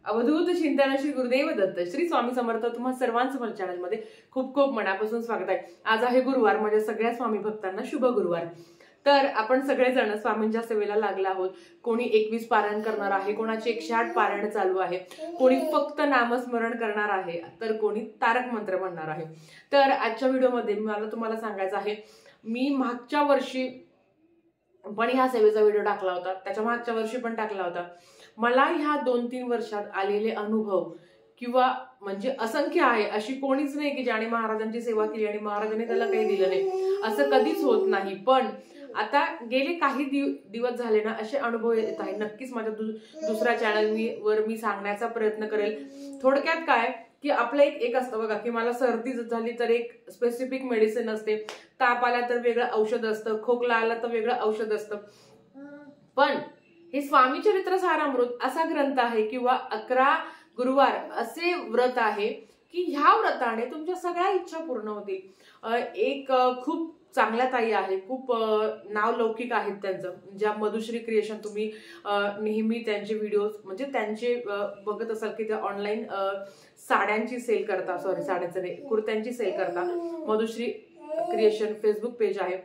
अवधूत चिंतन श्री गुरुदेव दत्त श्री स्वामी समर्थ तुम्हा सर्वांचं माझ्या चॅनलमध्ये खूप खूप मनापासून स्वागत आहे। आज आहे गुरुवार, माझ्या सगळ्या स्वामी भक्तांना शुभ गुरुवार। तर आपण सगळेजण स्वामींच्या सेवेला लागला आहोत। कोणी 21 पारायण करणार आहे, कोणाचे 108 पारायण चालू आहे, कोणी फक्त नामस्मरण करणार आहे, तर कोणी तारक मंत्र म्हणणार आहे। तर आजच्या व्हिडिओमध्ये मला तुम्हाला सांगायचं आहे, मी मागच्या वर्षी पण ह्या सेवेचा व्हिडिओ टाकला होता, त्याच्या मागच्या वर्षी पण टाकला होता। मला ह्या 2-3 वर्षात आलेले अनुभव किंवा म्हणजे असंख्य आहे, अशी कोणीच नाही की ज्याने महाराजांची सेवा केली आणि महाराजांनी त्याला काही दिलं नाही, असं कधीच होत नाही। पण आता गेले काही दिवस झाले ना, असे अनुभव येत आहे। नक्कीच माझ्या दुसऱ्या चॅनल वर मी सांगण्याचा प्रयत्न करेल। थोडक्यात काय की आपलं एक असतं बघा, की मला सर्दी झाली तर एक स्पेसिफिक मेडिसिन असते, ताप आला तर वेगळं औषध असतं, खोकला आला तर वेगळं औषध असतं। पण हे स्वामी चरित्र सारामृत असा ग्रंथ आहे किंवा 11 गुरुवार असे व्रत आहे की ह्या व्रताने तुमच्या सगळ्या इच्छा पूर्ण होतील। एक खूप चांगल्या ताई आहे, खूप नावलौकिक आहेत त्यांचं, ज्या मधुश्री क्रिएशन तुम्ही नेहमी त्यांचे व्हिडिओज म्हणजे त्यांचे बघत असाल की ते ऑनलाईन साड्यांची सेल करता, सॉरी साड्यांचं नाही, कुर्त्यांची सेल करता। मधुश्री क्रिएशन फेसबुक पेज आहे।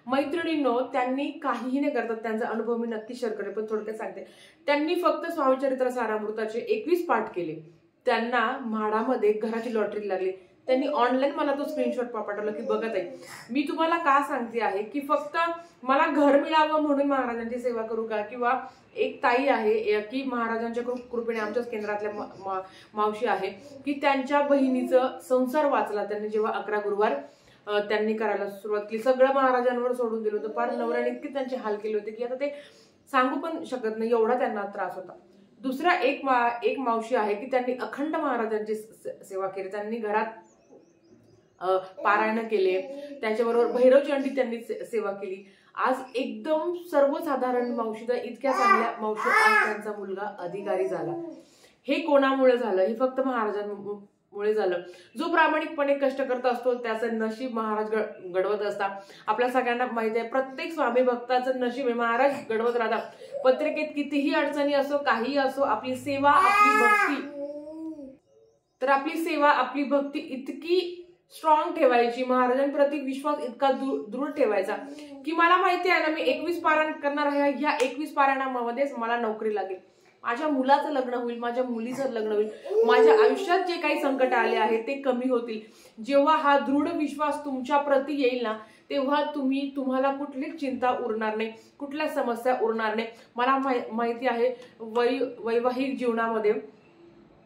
मैत्रिणींनो, त्यांनी काहीही नाही करतात, त्यांचा अनुभव मी नक्की शेअर करेन, पण थोडक्यात सांगते। त्यांनी फक्त स्वामी चरित्र सारामृताचे 21 पाठ केले। त्यांना म्हाडामध्ये घराची लॉटरी लागली। त्यांनी ऑनलाईन मला तो स्क्रीनशॉट पाठवला की बघत आहे। मी तुम्हाला का सांगते आहे की फक्त मला घर मिळावं म्हणून महाराजांची सेवा करू का, किंवा एक ताई आहे की महाराजांच्या कृपेने आमच्याच केंद्रातल्या मावशी आहे की त्यांच्या बहिणीचं संसार वाचला त्यांनी जेव्हा 11 गुरुवार त्यांनी करायला सुरुवात केली। सगळं महाराजांवर सोडून दिलं होतं, फार नवऱ्याने इतके त्यांचे हाल केले होते की आता ते सांगू पण शकत नाही, एवढा त्यांना त्रास होता। दुसरा एक मावशी आहे की त्यांनी अखंड महाराजांची सेवा केली। त्यांनी घरात पारायण केले, त्याच्याबरोबर भैरव चंडी त्यांनी सेवा केली। आज एकदम सर्वसाधारण मावशी तर इतक्या चांगल्या मावशी, आज त्यांचा मुलगा अधिकारी झाला। हे कोणामुळे झालं? हे फक्त महाराजांमुळे झालं। जो प्रामाणिकपणे कष्ट करत असतो त्याचं नशीब महाराज घडवत असतात। आपल्या सगळ्यांना माहिती आहे, प्रत्येक स्वामी भक्ताचं नशीब आहे, महाराज घडवत राहतात। पत्रिकेत कितीही अडचणी असो, काही असो, आपली सेवा आपली भक्ती, तर आपली सेवा आपली भक्ती इतकी स्ट्रॉंग ठेवायची, महाराजांप्रती विश्वास इतका दृढ ठेवायचा की मला माहिती आहे ना, मी 21 पारायण करणार आहे, ह्या 21 पारायणामध्येच मला नोकरी लागेल, माझ्या मुलाचं लग्न होईल, माझ्या मुलीचं लग्न होईल, माझ्या आयुष्यात जे काही संकट आले आहेत ते कमी होतील। जेव्हा हा दृढ विश्वास तुमच्या प्रती येईल ना, तेव्हा तुम्हाला कुठलीच चिंता उरणार नाही, कुठल्या समस्या उरणार नाही। मला माहिती आहे वैवाहिक जीवनामध्ये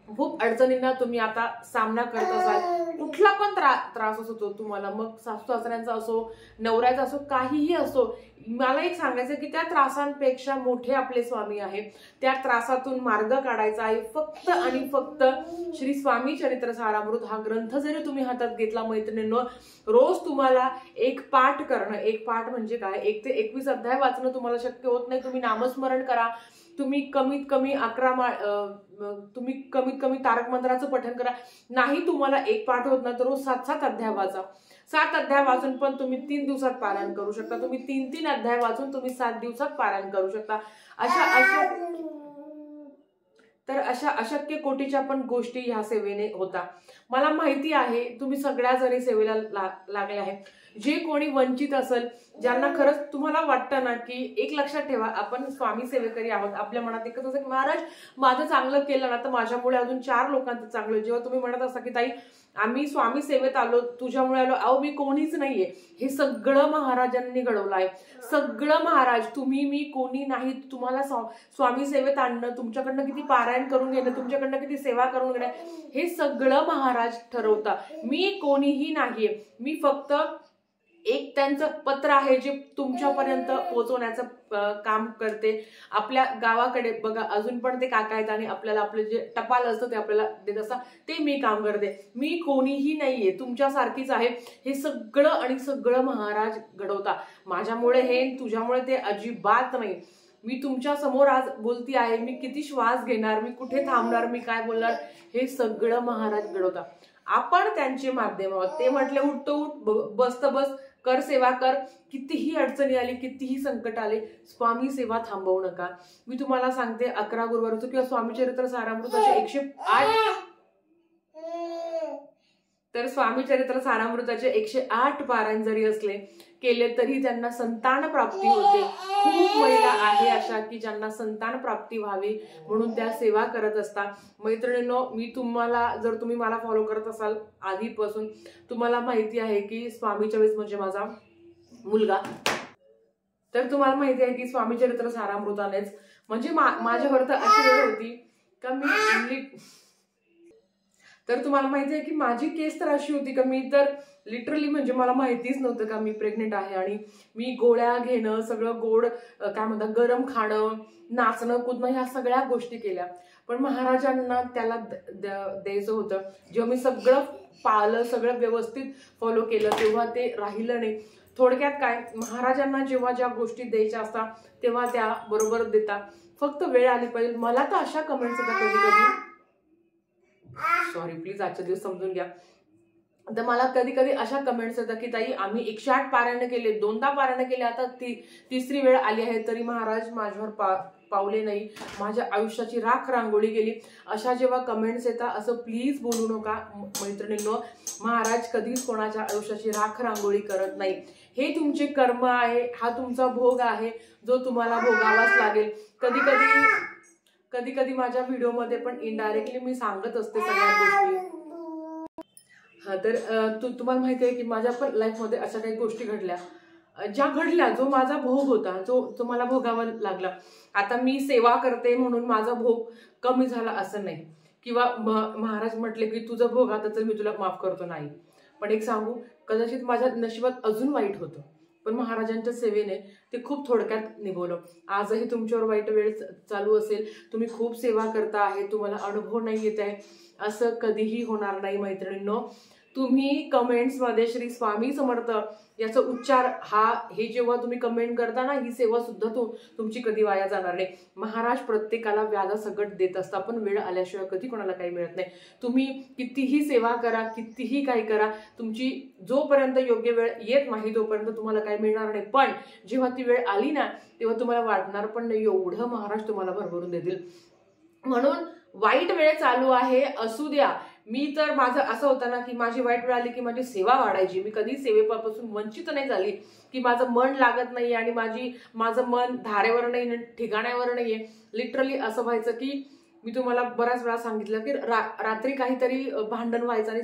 खूप अडचणींना तुम्ही आता सामना करत असाल, कुठला पण त्रास असतो तुम्हाला, मग सासू सासऱ्यांचा असो, नवऱ्याचा असो, काहीही असो। मला एक सांगायचं की त्या त्रासांपेक्षा मोठे आपले स्वामी आहे। त्या त्रासातून मार्ग काढायचा आहे फक्त आणि फक्त श्री स्वामी चरित्र सारामृत हा ग्रंथ जरी तुम्ही हातात घेतला मैत्रिणींनो, रोज तुम्हाला एक पाठ करणं, एक पाठ म्हणजे काय, 1 ते 21 अध्याय वाचणं तुम्हाला शक्य होत नाही, तुम्ही नामस्मरण करा, तुम्ही कमीत कमी 11 तुम्ही कमीत कमी तारक मंत्राचं पठण करा, नाही तुम्हाला एक पाठ होत ना तर रोज 7-7 अध्याय वाचा। 7 अध्याय वाचून पण तुम्ही 3 दिवसात पारायण करू शकता, तुम्ही 3-3 अध्याय वाचून तुम्ही 7 दिवसात पारायण करू शकता। अशा अशक्य कोटीच्या पण गोष्टी ह्या सेवेने होता। मला माहिती आहे तुम्ही सगळ्या जणी सेवेला लागले आहे। जे कोणी वंचित असेल, ज्यांना खरंच तुम्हाला वाटतं ना की एक लक्षात ठेवा, आपण स्वामी सेवेकरी आहोत, आपल्या मनात एकच असं की महाराज माझं चांगलं केलं ना तर माझ्यामुळे अजून 4 लोकांचं चांगलं। जेव्हा तुम्ही म्हणत असता की ताई आम्ही स्वामी सेवेत आलो, तुझ्यामुळे आलो, अहो मी कोणीच नाहीये, हे सगळं महाराजांनी घडवलं आहे, सगळं महाराज, तुम्ही मी कोणी नाही। तुम्हाला स्वामी सेवेत आणणं, तुमच्याकडनं किती पारायण करून घेणं, तुमच्याकडनं किती सेवा करून घेणं, हे सगळं महाराज ठरवता, मी कोणीही नाहीये। मी फक्त एक त्यांचं पत्र आहे जे तुमच्यापर्यंत पोहोचवण्याचं काम करते। आपल्या गावाकडे बघा अजून पण ते काका आहेत आणि आपल्याला आपलं जे टपाल असतं ते आपल्याला देत असतात, ते मी काम करते। मी कोणीही नाहीये, तुमच्यासारखीच आहे। हे सगळं आणि सगळं महाराज घडवता, माझ्यामुळे हे तुझ्यामुळे ते अजिबात नाही। मी तुमच्या समोर आज बोलती आहे, मी किती श्वास घेणार, मी कुठे थांबणार, मी काय बोलणार, हे सगळं महाराज घडवता। आपण त्यांचे माध्यम आहोत। ते म्हटले उठ तो उठ, बस तर बस, कर सेवा कर. कितीही अडचणी आली, कितीही संकट आले, स्वामी सेवा थांबवू नका. मी तुम्हाला सांगते 11 गुरुवारचं किंवा स्वामी चरित्र सारामृताचे 108 तर स्वामी चरित्र सारामृताचे 108 पारायण जरी असले केले तरी त्यांना संतान प्राप्ती होते. खूप महिला आहे अशा की ज्यांना संतान प्राप्ती व्हावी म्हणून त्या सेवा करत असतात. मैत्रिणींनो, मी तुम्हाला, जर तुम्ही मला फॉलो करत असाल आधीपासून, तुम्हाला माहिती आहे की स्वामी 24 म्हणजे माझा मुलगा, तर तुम्हाला माहिती आहे की स्वामी चरित्र सारामृतानेच म्हणजे माझ्यावर तर अशी वेळ होती का मी तर तुम्हाला माहिती आहे की माझी केस तर अशी होती का मी तर लिटरली म्हणजे मला माहितीच नव्हतं का मी प्रेग्नेंट आहे. आणि मी गोळ्या घेणं, सगळं गोड काय म्हणतात गरम खाणं, नाचणं कुदणं, ह्या सगळ्या गोष्टी केल्या. पण महाराजांना त्याला द्यायचं होतं. जेव्हा मी सगळं पाळलं, सगळं व्यवस्थित फॉलो केलं, तेव्हा ते राहिलं नाही. थोडक्यात काय, महाराजांना जेव्हा ज्या गोष्टी द्यायच्या असतात तेव्हा त्या बरोबर देतात. फक्त वेळ आली पाहिजे. मला तर अशा कमेंट्स येतात कधी कधी, सॉरी प्लीज आजच्या दिवस समजून घ्या, तर मला कधी कधी अशा कमेंट्स येतात की ताई आम्ही 108 पारायण केले, 2दा पारायण केले, आता तिसरी वेळ आली आहे तरी महाराज माझ्यावर पावले नाही, माझ्या आयुष्याची राख रांगोळी गेली. अशा जेव्हा कमेंट्स येतात असं प्लीज बोलू नका मैत्रिणींनो. महाराज कधीच कोणाच्या आयुष्याची राख रांगोळी करत नाही. हे तुमचे कर्म आहे, हा तुमचा भोग आहे जो तुम्हाला भोगावाच लागेल. कधी कधी माझ्या व्हिडिओमध्ये पण इनडायरेक्टली मी सांगत असते सगळ्या गोष्टी. हा तर तुम्हाला माहिती आहे की माझ्या पण लाईफमध्ये अशा काही गोष्टी घडल्या, ज्या घडल्या, जो माझा भोग होता, जो मला भोगावा लागला. आता मी सेवा करते म्हणून माझा भोग कमी झाला असं नाही, किंवा महाराज म्हटले की तुझं भोग आता तर मी तुला माफ करतो, नाही. पण एक सांगू, कदाचित माझ्या नशिबात अजून वाईट होतं, पण महाराजांच्या सेवेने ते खूप थोडक्यात निभवलं. आजही तुमच्यावर वाईट वेळ चालू असेल, तुम्ही खूप सेवा करता आहे, तुम्हाला अनुभव नाही येत आहे, असं कधीही होणार नाही मैत्रिणींनो. तुम्ही कमेंट्समध्ये श्री स्वामी समर्थ याचा उच्चार हे जेव्हा तुम्ही कमेंट करता ना, ही सेवा सुद्धा तुमची कधी वाया जाणार नाही. महाराज प्रत्येकाला व्याजासकट देत असतात, पण वेळ आल्याशिवाय कधी कोणाला काही मिळत नाही. तुम्ही कितीही सेवा करा, कितीही काही करा, तुमची जोपर्यंत योग्य वेळ येत नाही तोपर्यंत तुम्हाला काही मिळणार नाही. पण जेव्हा ती वेळ आली ना, तेव्हा तुम्हाला वाटणार पण नाही एवढं महाराज तुम्हाला भरभरून देतील. म्हणून वाईट वेळ चालू आहे, असू द्या. मी तर माझं असं होतं ना की माझी वाईट वेळ आली की माझी सेवा वाढायची. मी कधी सेवेपासून वंचित नाही झाली की माझं मन लागत नाही आणि माझं मन धारेवर नाही, ठिकाण्यावर नाहीये. लिटरली असं व्हायचं की मी तुम्हाला बऱ्याच वेळा सांगितलं की रात्री काहीतरी भांडण व्हायचं आणि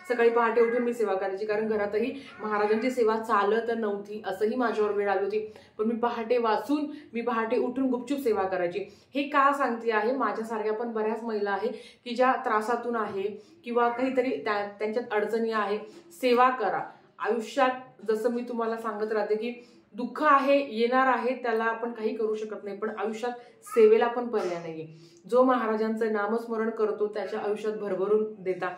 सकाळी पहाटे उठून मी सेवा करायची, कारण घरातही महाराजांची सेवा चालत नव्हती. असंही माझ्यावर वेळ आली होती, पण मी पहाटे वाचून मी पहाटे उठून गुपचूप सेवा करायची. हे का सांगते आहे, माझ्यासारख्या पण बऱ्याच महिला आहे की ज्या त्रासातून आहे किंवा काहीतरी त्यांच्यात अडचणी आहे. सेवा करा. आयुष्यात जसं मी तुम्हाला सांगत राहते की दुःख आहे, येणार आहे, त्याला आपण काही करू शकत नाही, पण आयुष्यात सेवेला पण पर्याय नाहीये. जो महाराजांचं नामस्मरण करतो त्याच्या आयुष्यात भरभरून देता.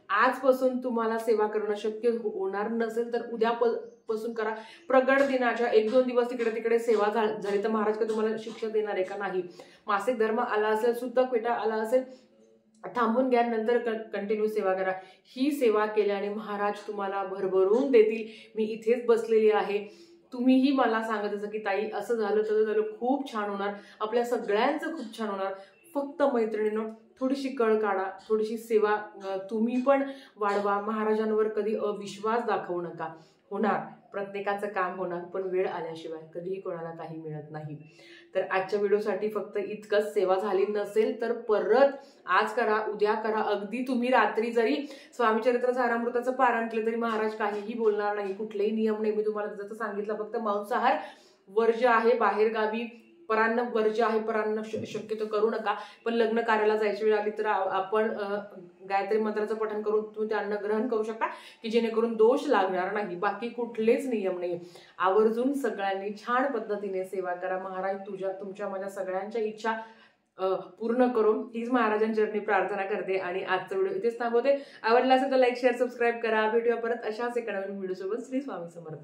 आजपासून तुम्हाला सेवा करणं शक्य होणार नसेल तर उद्यापासून करा. प्रगट दिनाच्या 1-2 दिवस इकडे तिकडे सेवा झाली तर महाराज का तुम्हाला शिक्षा देणार आहे का? नाही. मासिक धर्म आला असेल, सुद्धा पेटा आला असेल, थांबून घ्या, नंतर कंटिन्यू सेवा करा. ही सेवा केल्याने महाराज तुम्हाला भरभरून देतील. मी इथेच बसलेली आहे. तुम्हीही मला सांगत असं की ताई असं झालं तसं झालं, खूप छान होणार, आपल्या सगळ्यांचं खूप छान होणार. फक्त मैत्रिणींनो थोडीशी कळ काढा, थोडीशी सेवा तुम्ही पण वाढवा. महाराजांवर कधी अविश्वास दाखवू नका. होणार, प्रत्येकाचं काम होणार, पण वेळ आल्याशिवाय कधीही कोणाला काही मिळत नाही. तर आजच्या व्हिडिओसाठी फक्त इतकंच. सेवा झाली नसेल तर परत आज करा, उद्या करा. अगदी तुम्ही रात्री जरी स्वामी चरित्र सारामृताचं पारायण केलं तरी महाराज काहीही बोलणार नाही. कुठलेही नियम नाही. मी तुम्हाला जसं सांगितलं, फक्त मांसाहार वर्ज्य आहे, बाहेर गावी परान्न वर्ज्य आहे, परान्न शक्यतो करू नका. पण लग्न कार्याला जायची वेळ आली तर आपण गायत्री मंत्राचं पठण करून तुम्ही ते अन्न ग्रहण करू शकता की जेणेकरून दोष लागणार नाही. बाकी कुठलेच नियम नाही. आवर्जून सगळ्यांनी छान पद्धतीने सेवा करा. महाराज तुमच्या माझ्या सगळ्यांच्या इच्छा पूर्ण करून हीच महाराजांचरणी प्रार्थना करते आणि आजचा व्हिडिओ इथेच थांबवते. आवडला असेल तर लाईक, शेअर, सबस्क्राईब करा. भेटूया परत अशाच एका नवीन व्हिडिओ सोबत. श्री स्वामी समर्थ.